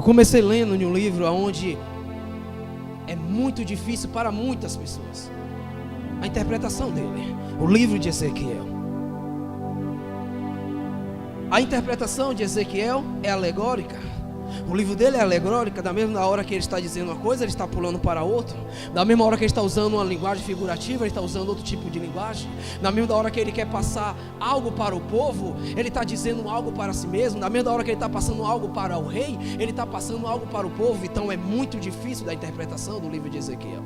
comecei lendo em um livro onde é muito difícil para muitas pessoas a interpretação dele, o livro de Ezequiel. A interpretação de Ezequiel é alegórica. O livro dele é alegórica. Da mesma hora que ele está dizendo uma coisa, ele está pulando para outra. Da mesma hora que ele está usando uma linguagem figurativa, ele está usando outro tipo de linguagem. Da mesma hora que ele quer passar algo para o povo, ele está dizendo algo para si mesmo. Da mesma hora que ele está passando algo para o rei, ele está passando algo para o povo. Então é muito difícil da interpretação do livro de Ezequiel.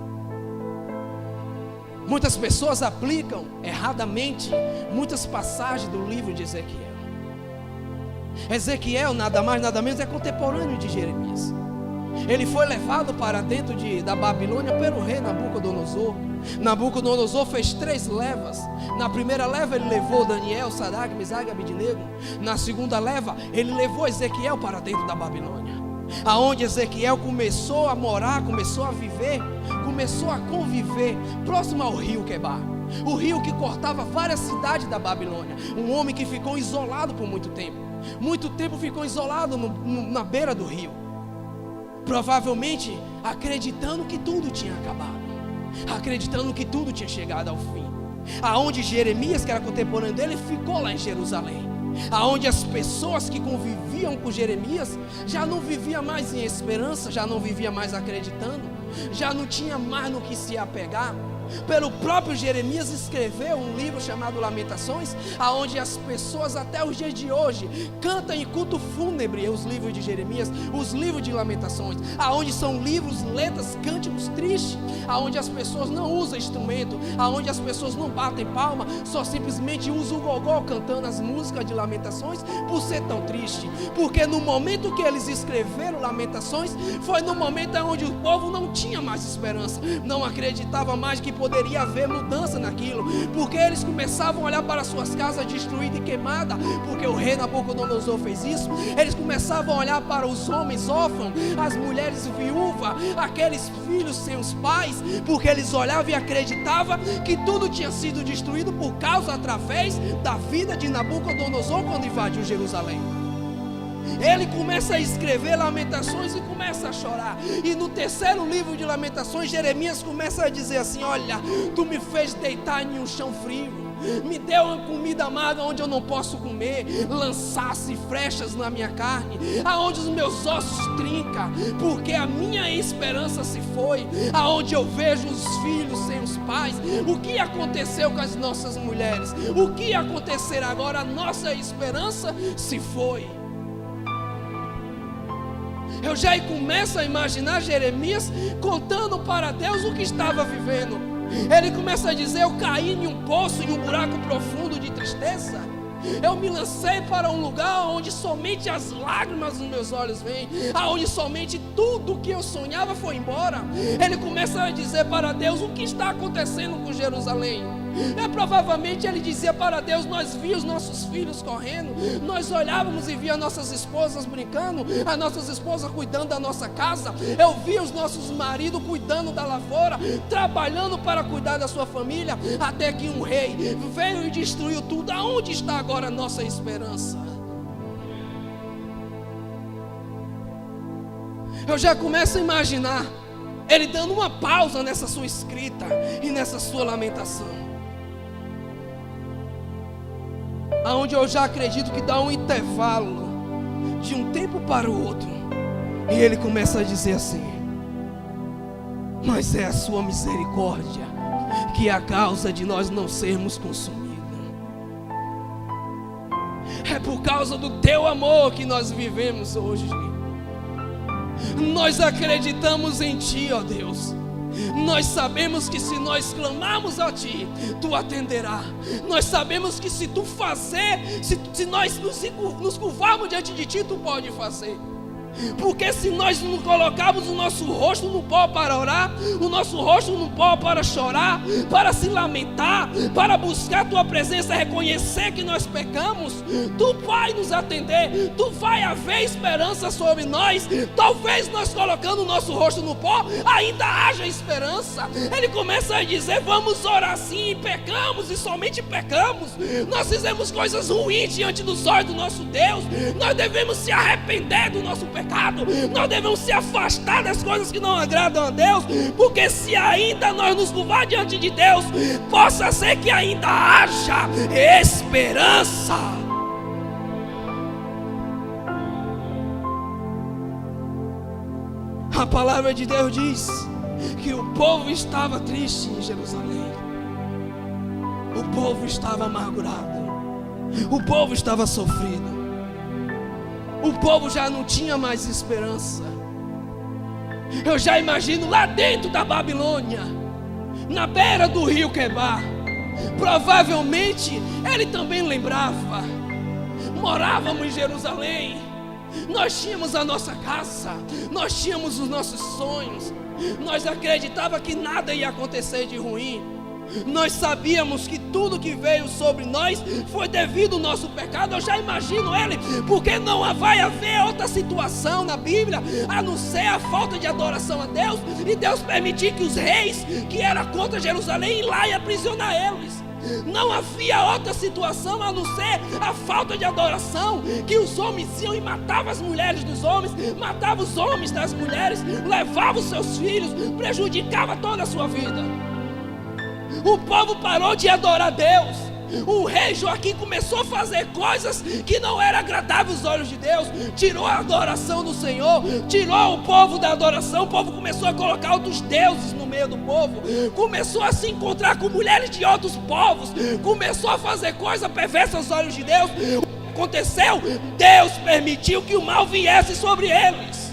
Muitas pessoas aplicam erradamente muitas passagens do livro de Ezequiel. Ezequiel, nada mais nada menos, é contemporâneo de Jeremias. Ele foi levado para dentro da Babilônia pelo rei Nabucodonosor. Nabucodonosor fez 3 levas. Na primeira leva ele levou Daniel, Sadraque, Mesaque e Abednego. Na segunda leva ele levou Ezequiel para dentro da Babilônia, aonde Ezequiel começou a morar, começou a viver, começou a conviver próximo ao rio Quebar, o rio que cortava várias cidades da Babilônia. Um homem que ficou isolado por muito tempo ficou isolado na beira do rio, provavelmente acreditando que tudo tinha acabado, acreditando que tudo tinha chegado ao fim. Aonde Jeremias, que era contemporâneo dele, ficou lá em Jerusalém, aonde as pessoas que conviviam com Jeremias já não viviam mais em esperança, já não viviam mais acreditando, já não tinha mais no que se apegar. Pelo próprio Jeremias escreveu um livro chamado Lamentações, aonde as pessoas até os dias de hoje cantam em culto fúnebre os livros de Jeremias, os livros de Lamentações, aonde são livros, letras, cânticos tristes, aonde as pessoas não usam instrumento, aonde as pessoas não batem palma, só simplesmente usam o gogó cantando as músicas de Lamentações, por ser tão triste. Porque no momento que eles escreveram Lamentações, foi no momento onde o povo não tinha mais esperança, não acreditava mais que poderia haver mudança naquilo, porque eles começavam a olhar para suas casas destruídas e queimadas, porque o rei Nabucodonosor fez isso. Eles começavam a olhar para os homens órfãos, as mulheres viúvas, aqueles filhos sem os pais, porque eles olhavam e acreditavam que tudo tinha sido destruído por causa, através da vida de Nabucodonosor quando invadiu Jerusalém. Ele começa a escrever Lamentações e começa a chorar. E no terceiro livro de Lamentações, Jeremias começa a dizer assim: olha, tu me fez deitar em um chão frio, me deu uma comida amarga onde eu não posso comer, lançasse flechas na minha carne, aonde os meus ossos trincam, porque a minha esperança se foi, aonde eu vejo os filhos sem os pais. O que aconteceu com as nossas mulheres? O que acontecerá agora? A nossa esperança se foi. Eu já começo a imaginar Jeremias contando para Deus o que estava vivendo. Ele começa a dizer: eu caí em um poço, em um buraco profundo de tristeza. Eu me lancei para um lugar onde somente as lágrimas nos meus olhos vêm, aonde somente tudo que eu sonhava foi embora. Ele começa a dizer para Deus o que está acontecendo com Jerusalém. Provavelmente ele dizia para Deus: nós víamos nossos filhos correndo, nós olhávamos e via nossas esposas brincando, as nossas esposas cuidando da nossa casa, eu via os nossos maridos cuidando da lavoura, trabalhando para cuidar da sua família, até que um rei veio e destruiu tudo. Aonde está agora a nossa esperança? Eu já começo a imaginar ele dando uma pausa nessa sua escrita e nessa sua lamentação, aonde eu já acredito que dá um intervalo de um tempo para o outro, e ele começa a dizer assim: mas é a sua misericórdia que é a causa de nós não sermos consumidos, é por causa do teu amor que nós vivemos hoje. Nós acreditamos em ti, ó Deus. Nós sabemos que se nós clamarmos a ti, tu atenderá. Nós sabemos que se tu fazer, se nós nos curvarmos diante de ti, tu pode fazer. Porque se nós não colocarmos o nosso rosto no pó para orar, o nosso rosto no pó para chorar, para se lamentar, para buscar a tua presença, reconhecer que nós pecamos, tu vai nos atender, tu vai haver esperança sobre nós. Talvez nós colocando o nosso rosto no pó, ainda haja esperança. Ele começa a dizer: vamos orar sim, pecamos e somente pecamos, nós fizemos coisas ruins diante dos olhos do nosso Deus, nós devemos se arrepender do nosso pecado. pecado, nós devemos se afastar das coisas que não agradam a Deus, porque se ainda nós nos curvar diante de Deus, possa ser que ainda haja esperança. A palavra de Deus diz que o povo estava triste em Jerusalém, o povo estava amargurado, o povo estava sofrido, o povo já não tinha mais esperança. Eu já imagino lá dentro da Babilônia, na beira do rio Quebar, provavelmente ele também lembrava, morávamos em Jerusalém, nós tínhamos a nossa casa, nós tínhamos os nossos sonhos, nós acreditávamos que nada ia acontecer de ruim, nós sabíamos que tudo que veio sobre nós foi devido ao nosso pecado. Eu já imagino ele, porque não vai haver outra situação na Bíblia a não ser a falta de adoração a Deus, e Deus permitir que os reis que eram contra Jerusalém ir lá e aprisionar eles. Não havia outra situação a não ser a falta de adoração, que os homens iam e matavam as mulheres dos homens, matavam os homens das mulheres, levavam os seus filhos, prejudicavam toda a sua vida. O povo parou de adorar Deus. O rei Joaquim começou a fazer coisas que não eram agradáveis aos olhos de Deus, tirou a adoração do Senhor, tirou o povo da adoração. O povo começou a colocar outros deuses no meio do povo, começou a se encontrar com mulheres de outros povos, começou a fazer coisas perversas aos olhos de Deus. O que aconteceu? Deus permitiu que o mal viesse sobre eles.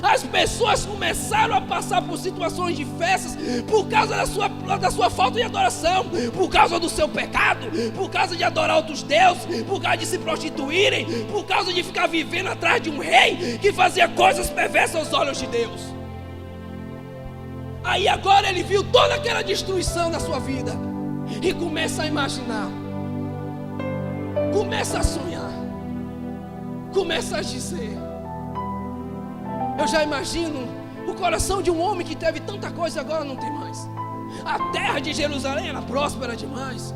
As pessoas começaram a passar por situações diversas por causa da sua falta de adoração, por causa do seu pecado, por causa de adorar outros deuses, por causa de se prostituírem, por causa de ficar vivendo atrás de um rei que fazia coisas perversas aos olhos de Deus. Aí agora ele viu toda aquela destruição na sua vida e começa a imaginar, começa a sonhar, começa a dizer: eu já imagino o coração de um homem que teve tanta coisa e agora não tem mais. A terra de Jerusalém era próspera demais,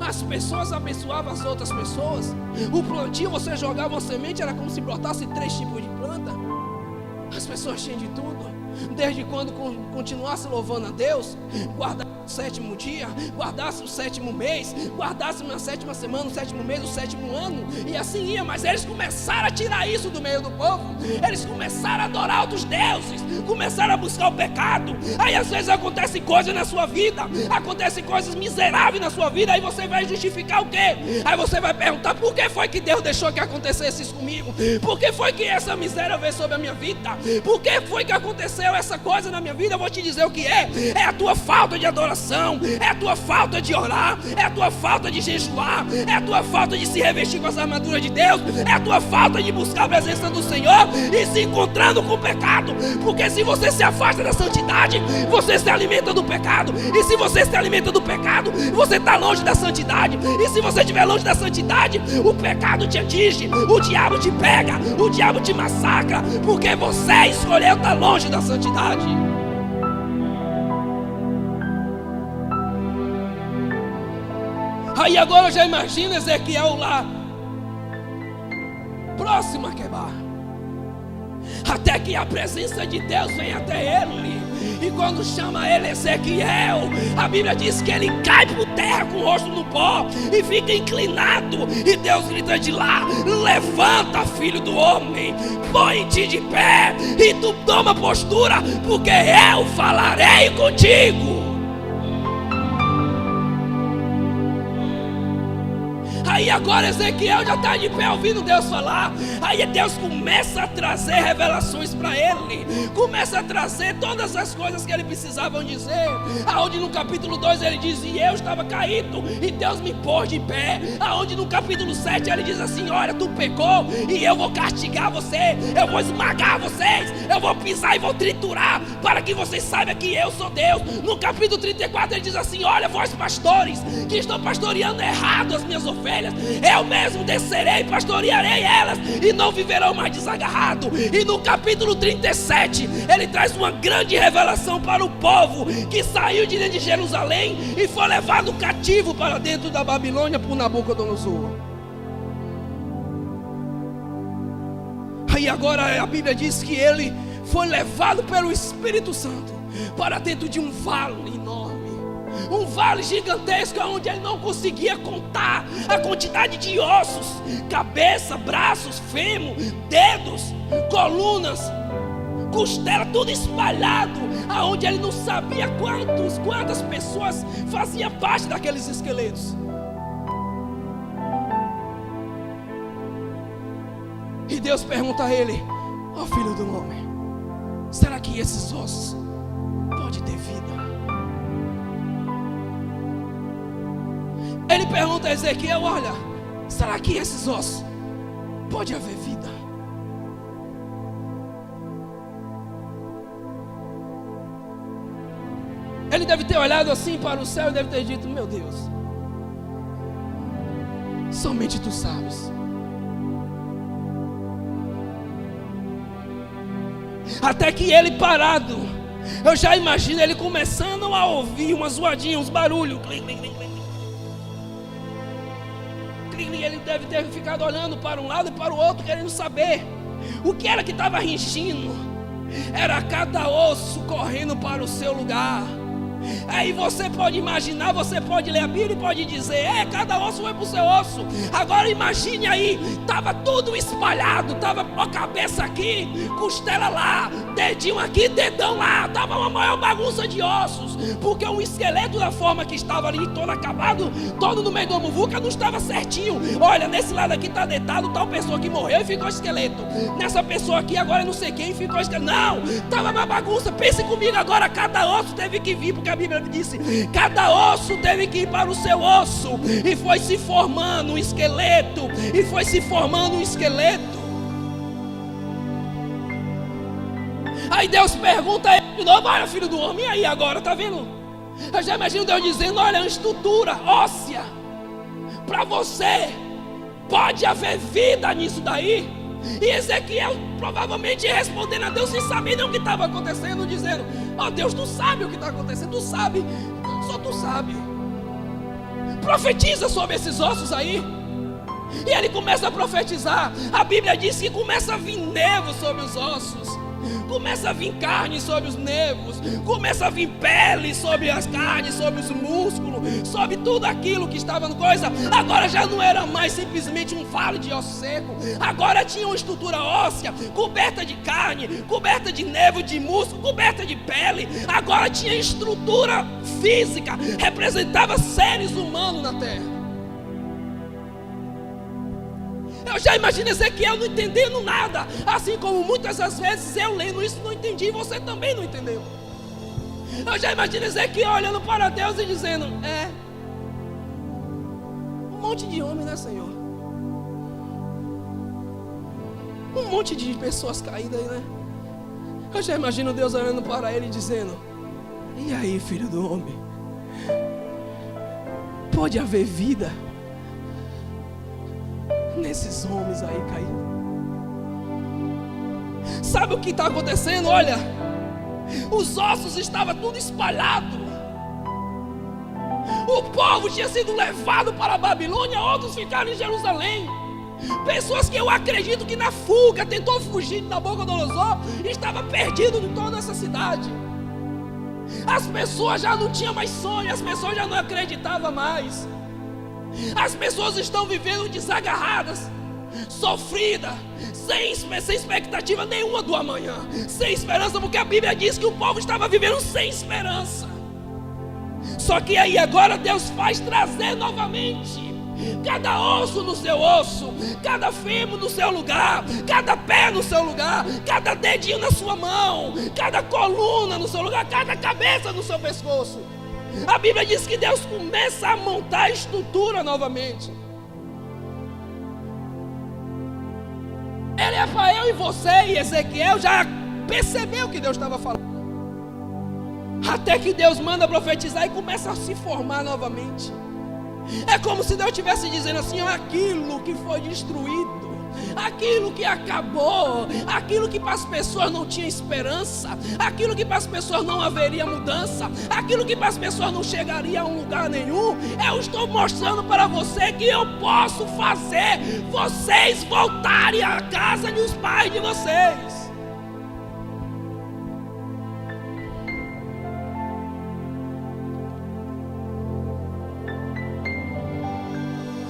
as pessoas abençoavam as outras pessoas, o plantio, você jogava uma semente, era como se brotasse 3 tipos de planta. As pessoas tinham de tudo, desde quando continuasse louvando a Deus, guardasse o 7º dia, guardasse o 7º mês, guardasse uma 7ª semana, o 7º mês, o 7º ano, e assim ia. Mas eles começaram a tirar isso do meio do povo, eles começaram a adorar outros deuses, começaram a buscar o pecado. Aí às vezes acontecem coisas na sua vida, acontecem coisas miseráveis na sua vida, aí você vai justificar o quê? Aí você vai perguntar: por que foi que Deus deixou que acontecesse isso comigo? Por que foi que essa miséria veio sobre a minha vida? Por que foi que aconteceu essa coisa na minha vida? Eu vou te dizer o que é a tua falta de adoração, é a tua falta de orar, é a tua falta de jejuar, é a tua falta de se revestir com as armaduras de Deus, é a tua falta de buscar a presença do Senhor e se encontrando com o pecado. Porque se você se afasta da santidade, você se alimenta do pecado, e se você se alimenta do pecado, você está longe da santidade, e se você estiver longe da santidade, o pecado te atinge, o diabo te pega, o diabo te massacra, porque você escolheu estar longe da santidade. Aí agora eu já imagino Ezequiel lá, próximo a Quebar, até que a presença de Deus vem até ele. E quando chama ele Ezequiel, a Bíblia diz que ele cai por terra com o rosto no pó e fica inclinado. E Deus grita de lá: levanta, filho do homem, põe-te de pé e tu toma postura, porque eu falarei contigo. Aí agora Ezequiel já está de pé ouvindo Deus falar. Aí Deus começa a trazer revelações para ele, começa a trazer todas as coisas que ele precisava dizer. Aonde no capítulo 2 ele diz: e eu estava caído e Deus me pôs de pé. Aonde no capítulo 7 ele diz assim: olha, tu pecou e eu vou castigar você, eu vou esmagar vocês, eu vou pisar e vou triturar, para que vocês saibam que eu sou Deus. No capítulo 34 ele diz assim: olha, vós pastores que estão pastoreando errado as minhas ovelhas, eu mesmo descerei e pastorearei elas, e não viverão mais desagarrado. E no capítulo 37 ele traz uma grande revelação para o povo que saiu de dentro de Jerusalém e foi levado cativo para dentro da Babilônia por Nabucodonosor. aí agora a Bíblia diz que ele foi levado pelo Espírito Santo para dentro de um vale enorme. Um vale gigantesco onde ele não conseguia contar a quantidade de ossos, cabeça, braços, fêmur, dedos, colunas, costela, tudo espalhado, aonde ele não sabia quantas pessoas faziam parte daqueles esqueletos. E Deus pergunta a ele: ó filho do homem, será que esses ossos podem ter vida? Ele pergunta a Ezequiel: olha, será que esses ossos pode haver vida? Ele deve ter olhado assim para o céu e deve ter dito: meu Deus, somente tu sabes. Até que ele parado, eu já imagino ele começando a ouvir uma zoadinha, uns barulhos. Ele deve ter ficado olhando para um lado e para o outro, querendo saber o que era que estava ringindo. Era cada osso correndo para o seu lugar. Aí você pode imaginar, você pode ler a Bíblia e pode dizer: cada osso foi para o seu osso. Agora imagine aí, estava tudo espalhado, estava a cabeça aqui, costela lá, dedinho aqui, dedão lá, estava uma maior bagunça de ossos, porque o esqueleto da forma que estava ali, todo acabado, todo no meio do muvuca, não estava certinho. Olha, nesse lado aqui está deitado tal pessoa que morreu e ficou esqueleto, nessa pessoa aqui agora não sei quem ficou esqueleto. Não, estava uma bagunça. Pense comigo agora, cada osso teve que vir, porque a Bíblia disse: cada osso teve que ir para o seu osso. E foi se formando um esqueleto. E foi se formando um esqueleto. Aí Deus pergunta a ele de novo: olha filho do homem, e aí agora, tá vendo? Eu já imagino Deus dizendo: olha, uma estrutura óssea. Para você pode haver vida nisso daí. E Ezequiel provavelmente respondendo a Deus sem saber nem o que estava acontecendo, dizendo: ó Deus, tu sabe o que está acontecendo, tu sabe, só tu sabe. Profetiza sobre esses ossos aí. E ele começa a profetizar. A Bíblia diz que começa a vir nervo sobre os ossos, começa a vir carne sobre os nervos, começa a vir pele sobre as carnes, sobre os músculos, sobre tudo aquilo que estava no coisa. Agora já não era mais simplesmente um vale de osso seco. Agora tinha uma estrutura óssea, coberta de carne, coberta de nervo, de músculo, coberta de pele. Agora tinha estrutura física, representava seres humanos na terra. Eu já imagino Ezequiel não entendendo nada, assim como muitas das vezes eu lendo isso não entendi e você também não entendeu. Eu já imagino Ezequiel olhando para Deus e dizendo: um monte de homem, né, Senhor? Um monte de pessoas caídas aí, né? Eu já imagino Deus olhando para ele e dizendo: e aí, filho do homem, pode haver vida nesses homens aí caídos? Sabe o que está acontecendo? Olha, os ossos estavam tudo espalhados. O povo tinha sido levado para a Babilônia, outros ficaram em Jerusalém. Pessoas que eu acredito que na fuga tentou fugir da Nabucodonosor e estava perdido em toda essa cidade. As pessoas já não tinham mais sonho, as pessoas já não acreditavam mais. As pessoas estão vivendo desagarradas, sofridas, sem expectativa nenhuma do amanhã, sem esperança, porque a Bíblia diz que o povo estava vivendo sem esperança. Só que aí agora Deus faz trazer novamente cada osso no seu osso, cada fêmur no seu lugar, cada pé no seu lugar, cada dedinho na sua mão, cada coluna no seu lugar, cada cabeça no seu pescoço. A Bíblia diz que Deus começa a montar a estrutura novamente. Ele é para eu e você, e Ezequiel já percebeu o que Deus estava falando. Até que Deus manda profetizar e começa a se formar novamente. É como se Deus estivesse dizendo assim: aquilo que foi destruído, aquilo que acabou, aquilo que para as pessoas não tinha esperança, aquilo que para as pessoas não haveria mudança, aquilo que para as pessoas não chegaria a um lugar nenhum. Eu estou mostrando para você que eu posso fazer vocês voltarem à casa dos pais de vocês.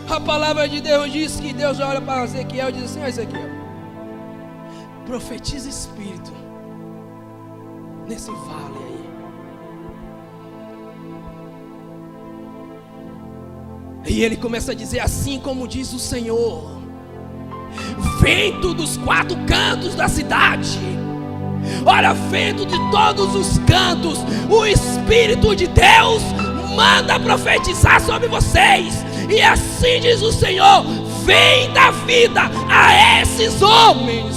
A palavra de Deus diz que Deus olha para Ezequiel e diz assim: Ezequiel, profetiza espírito nesse vale aí. E ele começa a dizer assim como diz o Senhor: vento dos 4 cantos da cidade, olha, vento de todos os cantos, o Espírito de Deus manda profetizar sobre vocês. E assim diz o Senhor: vem dar vida a esses homens.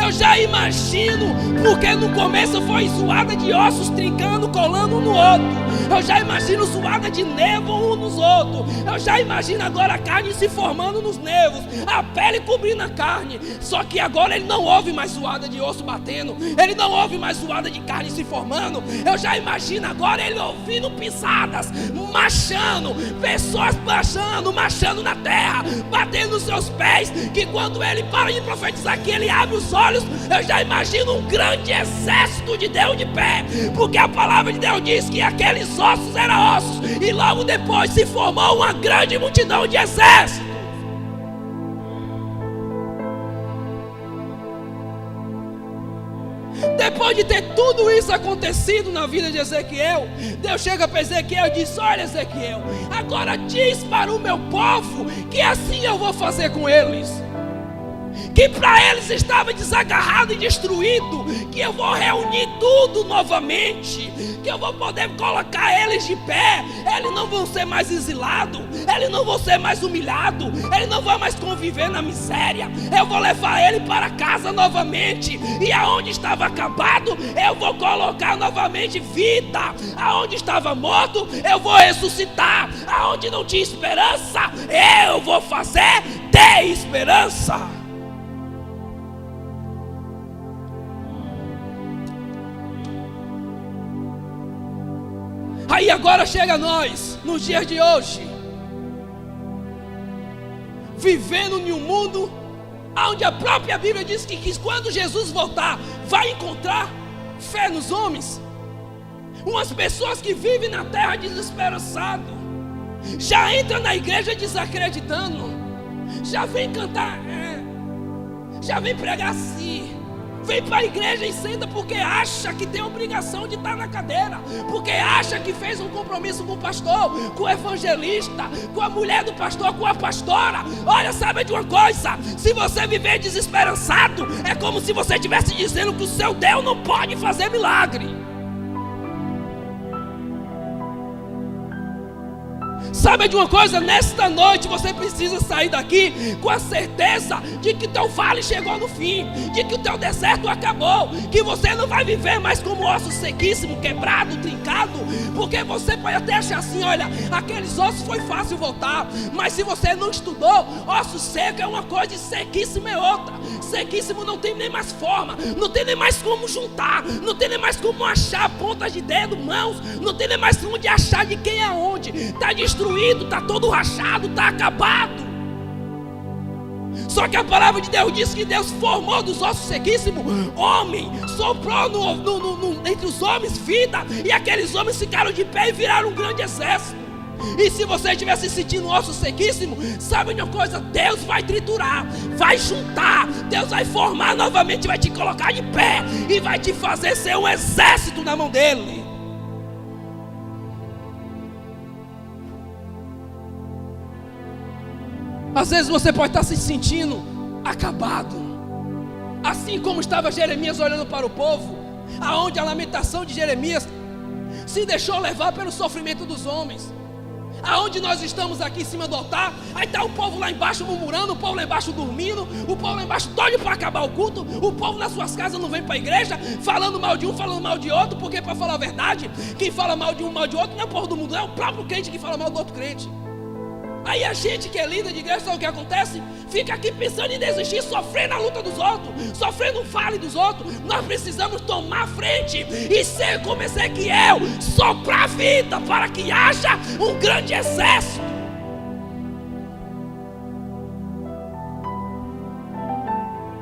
Eu já imagino, porque no começo foi zoada de ossos trincando, colando um no outro. Eu já imagino zoada de nervo um nos outros. Eu já imagino agora a carne se formando nos nervos, a pele cobrindo a carne. Só que agora ele não ouve mais zoada de osso batendo, ele não ouve mais zoada de carne se formando. Eu já imagino agora ele ouvindo pisadas, marchando, pessoas marchando na terra, batendo nos seus pés. Que quando ele para de profetizar, que ele abre os olhos, eu já imagino um grande exército de Deus de pé, porque a palavra de Deus diz que aqueles ossos eram ossos, e logo depois se formou uma grande multidão de exército. Depois de ter tudo isso acontecido na vida de Ezequiel, Deus chega para Ezequiel e diz: olha, Ezequiel, agora diz para o meu povo que assim eu vou fazer com eles, que para eles estava desagarrado e destruído, que eu vou reunir tudo novamente, que eu vou poder colocar eles de pé. Eles não vão ser mais exilados, eles não vão ser mais humilhados, eles não vão mais conviver na miséria. Eu vou levar ele para casa novamente, e aonde estava acabado eu vou colocar novamente vida, aonde estava morto eu vou ressuscitar, aonde não tinha esperança eu vou fazer ter esperança. Aí agora chega a nós, nos dias de hoje, vivendo em um mundo onde a própria Bíblia diz que quando Jesus voltar, vai encontrar fé nos homens. Umas pessoas que vivem na terra desesperançado, já entra na igreja desacreditando, já vem cantar, já vem pregar assim, vem para a igreja e senta porque acha que tem obrigação de estar na cadeira, porque acha que fez um compromisso com o pastor, com o evangelista, com a mulher do pastor, com a pastora. Olha, sabe de uma coisa? Se você viver desesperançado, é como se você estivesse dizendo que o seu Deus não pode fazer milagre. Sabe de uma coisa? Nesta noite você precisa sair daqui com a certeza de que teu vale chegou no fim, de que o teu deserto acabou, que você não vai viver mais como osso sequíssimo, quebrado, trincado, porque você pode até achar assim: olha, aqueles ossos foi fácil voltar, mas se você não estudou, osso seco é uma coisa e sequíssimo é outra. Sequíssimo não tem nem mais forma, não tem nem mais como juntar, não tem nem mais como achar pontas de dedo, mãos, não tem nem mais como de achar de quem é onde. Está destruído, está todo rachado, está acabado. Só que a palavra de Deus diz que Deus formou dos ossos sequíssimos homem, soprou entre os homens vida, e aqueles homens ficaram de pé e viraram um grande exército. E se você estiver se sentindo osso sequíssimo, sabe de uma coisa? Deus vai triturar, vai juntar, Deus vai formar novamente, vai te colocar de pé e vai te fazer ser um exército na mão dele. Às vezes você pode estar se sentindo acabado, assim como estava Jeremias olhando para o povo, aonde a lamentação de Jeremias se deixou levar pelo sofrimento dos homens. Aonde nós estamos aqui em cima do altar, aí está o povo lá embaixo murmurando, o povo lá embaixo dormindo, o povo lá embaixo doido para acabar o culto, o povo nas suas casas não vem para a igreja, falando mal de um, falando mal de outro, porque para falar a verdade, quem fala mal de um, mal de outro, não é o povo do mundo, é o próprio crente que fala mal do outro crente. Aí a gente que é líder de igreja, sabe o que acontece? Fica aqui pensando em desistir, sofrendo a luta dos outros, sofrendo o vale dos outros. Nós precisamos tomar frente e ser como Ezequiel, soprar a vida para que haja um grande exército.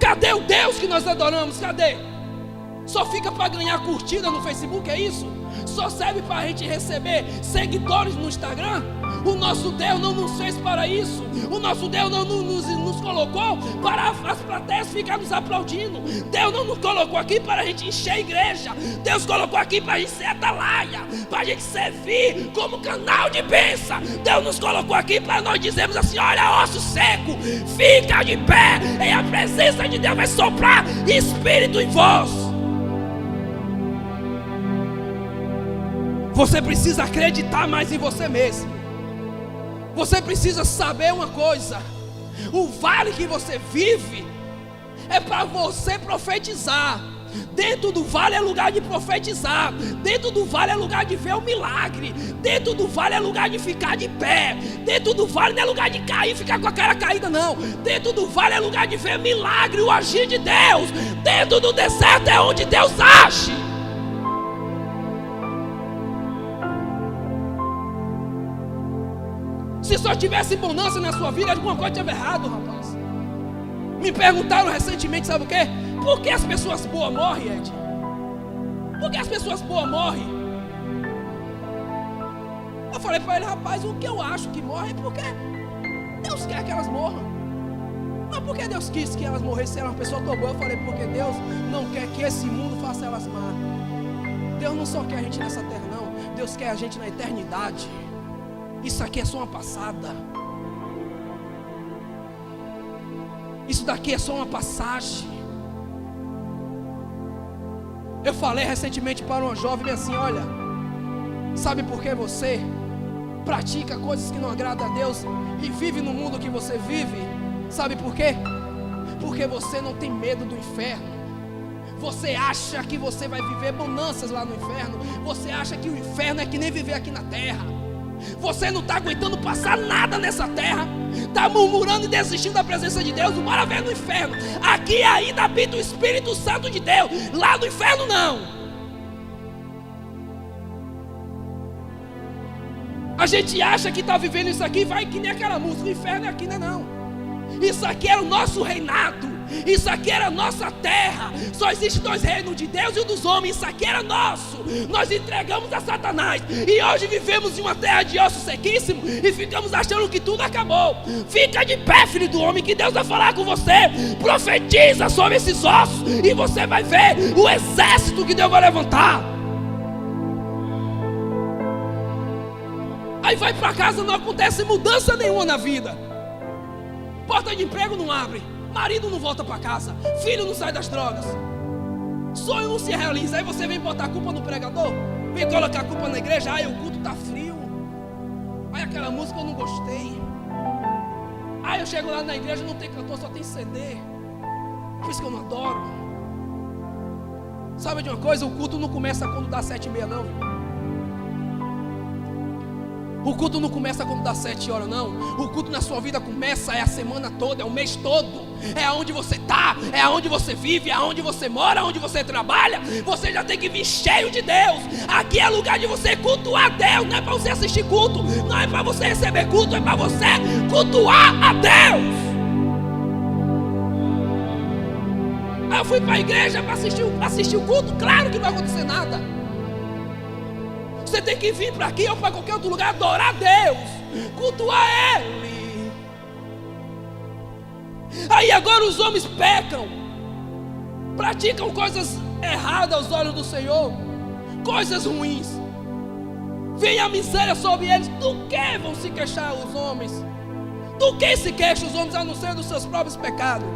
Cadê o Deus que nós adoramos? Cadê? Só fica para ganhar curtida no Facebook, é isso? Só serve para a gente receber seguidores no Instagram? O nosso Deus não nos fez para isso. O nosso Deus não nos colocou para as plateias ficar nos aplaudindo. Deus não nos colocou aqui para a gente encher a igreja. Deus colocou aqui para a gente ser atalaia, para a gente servir como canal de bênção. Deus nos colocou aqui para nós dizermos assim: olha, osso seco, fica de pé, e a presença de Deus vai soprar espírito em vós. Você precisa acreditar mais em você mesmo. Você precisa saber uma coisa: o vale que você vive é para você profetizar. Dentro do vale é lugar de profetizar. Dentro do vale é lugar de ver o milagre. Dentro do vale é lugar de ficar de pé. Dentro do vale não é lugar de cair, ficar com a cara caída, não. Dentro do vale é lugar de ver milagre, o agir de Deus. Dentro do deserto é onde Deus age. Se só tivesse bonança na sua vida, alguma coisa estava errado, rapaz. Me perguntaram recentemente, sabe o quê? Por que as pessoas boas morrem, Ed? Por que as pessoas boas morrem? Eu falei para ele: rapaz, o que eu acho que morre é porque Deus quer que elas morram. Mas por que Deus quis que elas morressem se eram uma pessoa tão boa? Eu falei: porque Deus não quer que esse mundo faça elas má. Deus não só quer a gente nessa terra, não. Deus quer a gente na eternidade. Isso aqui é só uma passada. Isso daqui é só uma passagem. Eu falei recentemente para uma jovem assim: olha, sabe por que você pratica coisas que não agradam a Deus e vive no mundo que você vive? Sabe por quê? Porque você não tem medo do inferno. Você acha que você vai viver bonanças lá no inferno. Você acha que o inferno é que nem viver aqui na terra. Você não está aguentando passar nada nessa terra. Está murmurando e desistindo da presença de Deus. Bora ver no inferno. Aqui ainda habita o Espírito Santo de Deus. Lá no inferno não. A gente acha que está vivendo isso aqui, vai que nem aquela música. O inferno é aqui, não é não. Isso aqui era o nosso reinado. Isso aqui era a nossa terra. Só existem dois reinos, de Deus e o dos homens. Isso aqui era nosso. Nós entregamos a Satanás. E hoje vivemos em uma terra de ossos sequíssimos e ficamos achando que tudo acabou. Fica de pé, filho do homem, que Deus vai falar com você. Profetiza sobre esses ossos e você vai ver o exército que Deus vai levantar. Aí vai para casa, não acontece mudança nenhuma na vida. Porta de emprego não abre. Marido não volta para casa. Filho não sai das drogas. Sonho não se realiza. Aí você vem botar a culpa no pregador. Vem colocar a culpa na igreja. Ai, o culto está frio. Ai, aquela música eu não gostei. Ai, eu chego lá na igreja, não tem cantor, só tem CD. Por isso que eu não adoro. Sabe de uma coisa? O culto não começa quando dá 7h30 não, viu? O culto não começa quando dá 7 horas, não. O culto na sua vida começa, é a semana toda, é o mês todo. É aonde você está, é aonde você vive, é aonde você mora, aonde você trabalha. Você já tem que vir cheio de Deus. Aqui é lugar de você cultuar Deus. Não é para você assistir culto, não é para você receber culto, é para você cultuar a Deus. Aí eu fui para a igreja para assistir o culto. Claro que não vai acontecer nada. Você tem que vir para aqui ou para qualquer outro lugar adorar a Deus, cultuar Ele. Aí agora os homens pecam, praticam coisas erradas aos olhos do Senhor, coisas ruins. Vem a miséria sobre eles. Do que vão se queixar os homens? Do que se queixam os homens a não ser dos seus próprios pecados?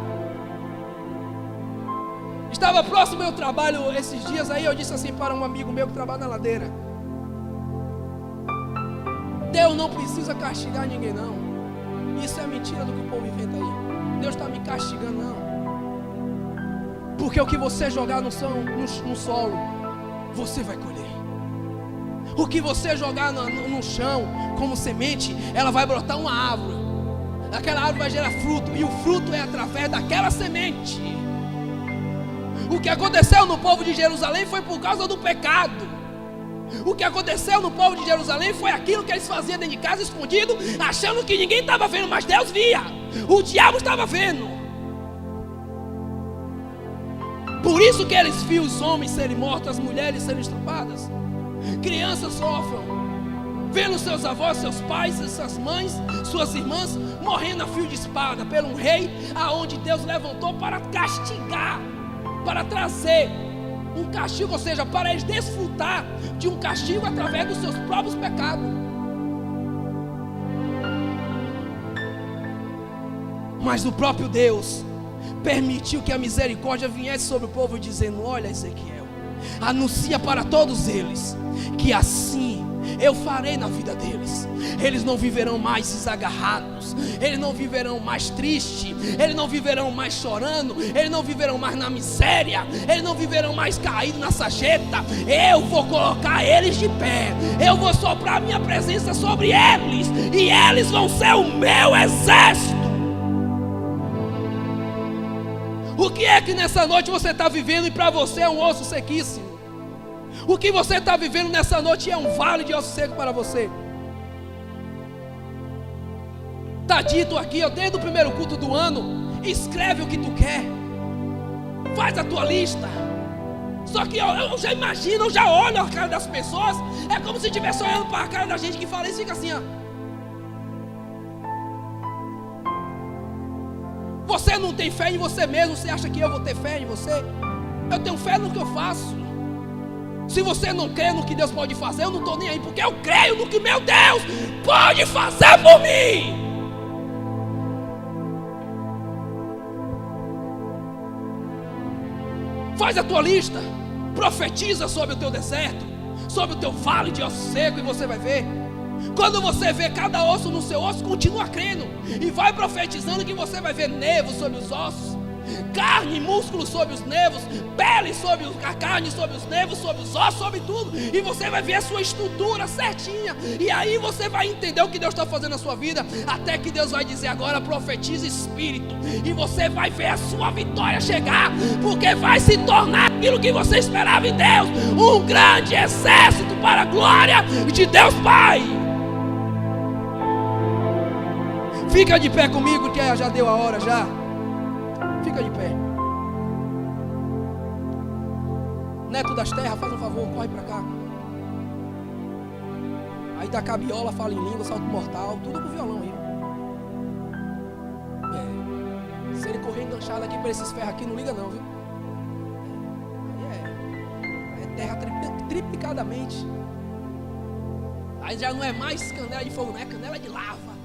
Estava próximo ao meu trabalho esses dias aí, eu disse assim para um amigo meu que trabalha na ladeira: Deus não precisa castigar ninguém não. Isso é mentira do que o povo inventa aí. Deus está me castigando não. Porque o que você jogar no solo, você vai colher. O que você jogar no chão como semente, ela vai brotar uma árvore. Aquela árvore vai gerar fruto, e o fruto é através daquela semente. O que aconteceu no povo de Jerusalém foi por causa do pecado. O que aconteceu no povo de Jerusalém foi aquilo que eles faziam dentro de casa, escondido, achando que ninguém estava vendo, mas Deus via. O diabo estava vendo. Por isso que eles viam os homens serem mortos, as mulheres serem estrupadas, crianças sofrem, vendo seus avós, seus pais, suas mães, suas irmãs morrendo a fio de espada pelo um rei aonde Deus levantou para castigar, para trazer um castigo, ou seja, para eles desfrutar de um castigo através dos seus próprios pecados. Mas o próprio Deus permitiu que a misericórdia viesse sobre o povo, dizendo: olha, Ezequiel, anuncia para todos eles que assim eu farei na vida deles. Eles não viverão mais desagarrados, eles não viverão mais tristes, eles não viverão mais chorando, eles não viverão mais na miséria, eles não viverão mais caídos na sarjeta. Eu vou colocar eles de pé, eu vou soprar minha presença sobre eles, e eles vão ser o meu exército. O que é que nessa noite você está vivendo e para você é um osso sequíssimo? O que você está vivendo nessa noite é um vale de osso seco para você? Está dito aqui, ó, desde o primeiro culto do ano: escreve o que tu quer, faz a tua lista. Só que eu já imagino, eu já olho a cara das pessoas, é como se estivesse olhando para a cara da gente que fala isso e fica assim, ó. Você não tem fé em você mesmo, você acha que eu vou ter fé em você? Eu tenho fé no que eu faço. Se você não crê no que Deus pode fazer, eu não estou nem aí, porque eu creio no que meu Deus pode fazer por mim. Faz a tua lista, profetiza sobre o teu deserto, sobre o teu vale de osso seco, e você vai ver. Quando você vê cada osso no seu osso, continua crendo e vai profetizando que você vai ver nervos sobre os ossos, carne e músculo sobre os nervos, pele sobre a carne, sobre os nervos, sobre os ossos, sobre tudo, e você vai ver a sua estrutura certinha, e aí você vai entender o que Deus está fazendo na sua vida, até que Deus vai dizer: agora profetiza espírito, e você vai ver a sua vitória chegar, porque vai se tornar aquilo que você esperava em Deus, um grande exército para a glória de Deus Pai. Fica de pé comigo, que já deu a hora já. Fica de pé. Neto das terras, faz um favor, corre pra cá. Aí dá cabiola, fala em língua, salto mortal, tudo com violão aí. Se ele correr enganchado aqui para esses ferros aqui, não liga não, viu? Aí é terra triplicadamente. Aí já não é mais canela de fogo, não é canela de lava.